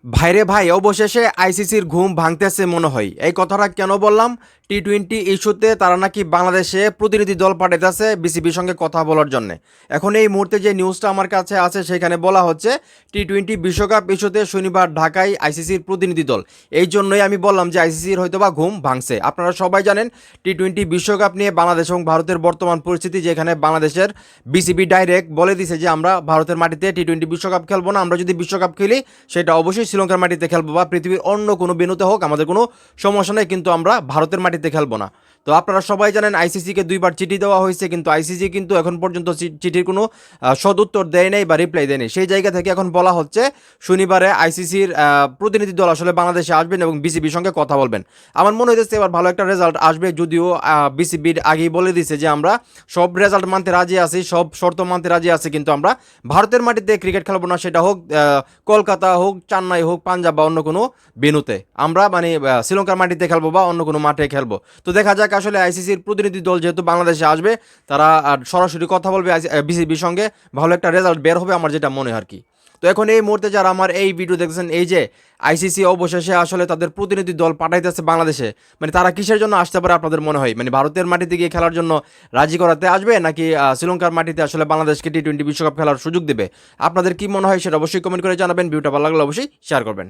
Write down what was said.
ভাইরে ভাই, অবশেষে আইসিসির ঘুম ভাঙতেছে মনে হয়। এই কথাটা কেন বললাম? টি-20 ইস্যুতে তারা নাকি বাংলাদেশে প্রতিনিধি দল পাঠাইতেছে বিসিবির সঙ্গে কথা বলার জন্য। এখন এই মুহূর্তে যে নিউজটা আমার কাছে আছে সেখানে বলা হচ্ছে টি-20 বিশ্বকাপ ইস্যুতে শনিবার ঢাকায় আইসিসির প্রতিনিধি দল। এই জন্যই আমি বললাম যে আইসিসির হয়তোবা ঘুম ভাঙছে। আপনারা সবাই জানেন টি-20 বিশ্বকাপ নিয়ে বাংলাদেশ এবং ভারতের বর্তমান পরিস্থিতি, যেখানে বাংলাদেশের বিসিবি ডাইরেক্ট বলে দিছে যে আমরা ভারতের মাটিতে টি-20 বিশ্বকাপ খেলবো না। আমরা যদি বিশ্বকাপ খেলি সেটা অবশ্যই শ্রীলঙ্কার মাটিতে খেলবো বা পৃথিবীর অন্য কোনো বেনুতে হোক, আমাদের কোনো সমস্যা নেই, কিন্তু আমরা ভারতের মাটিতে খেলবো না। তো আপনারা সবাই জানেন আইসিসিকে দুইবার চিঠি দেওয়া হয়েছে, কিন্তু আইসিসি কিন্তু এখন পর্যন্ত চিঠির কোনো সদুত্তর দেয় নাই বা রিপ্লাই দেয়নি। সেই জায়গা থেকে এখন বলা হচ্ছে শনিবারে আইসিসির প্রতিনিধি দল আসলে বাংলাদেশে আসবেন এবং বিসিবির সঙ্গে কথা বলবেন। আমার মনে হচ্ছে এবার ভালো একটা রেজাল্ট আসবে, যদিও বিসিবির আগেই বলে দিছে যে আমরা সব রেজাল্ট মানতে রাজি আছি, সব শর্ত মানতে রাজি আছি, কিন্তু আমরা ভারতের মাটিতে ক্রিকেট খেলবো না। সেটা হোক কলকাতা হোক, চেন্নাই হোক, পাঞ্জাব বা অন্য কোনো বেনুতে, আমরা মানে শ্রীলঙ্কার মাটিতে খেলবো বা অন্য কোনো মাঠে খেলবো। তো দেখা যাক আসলে আইসিসির প্রতিনিধি দল যেহেতু বাংলাদেশে আসবে, তারা সরাসরি কথা বলবে বিসিবির সঙ্গে, ভালো একটা রেজাল্ট বের হবে আমার যেটা মনে হয় আর কি। তো এখন এই মুহূর্তে যারা আমার এই ভিডিও দেখছেন, এই যে আইসিসি অবশেষে আসলে তাদের প্রতিনিধি দল পাঠাইতেছে বাংলাদেশে, মানে তারা কিসের জন্য আসতে পারে আপনাদের মনে হয়? মানে ভারতের মাটিতে গিয়ে খেলার জন্য রাজি করাতে আসবে, নাকি শ্রীলঙ্কার মাটিতে আসলে বাংলাদেশকে টি-20 বিশ্বকাপ খেলার সুযোগ দেবে? আপনাদের কি মনে হয় সেটা অবশ্যই কমেন্ট করে জানাবেন। ভিডিওটা ভালো লাগলে অবশ্যই শেয়ার করবেন।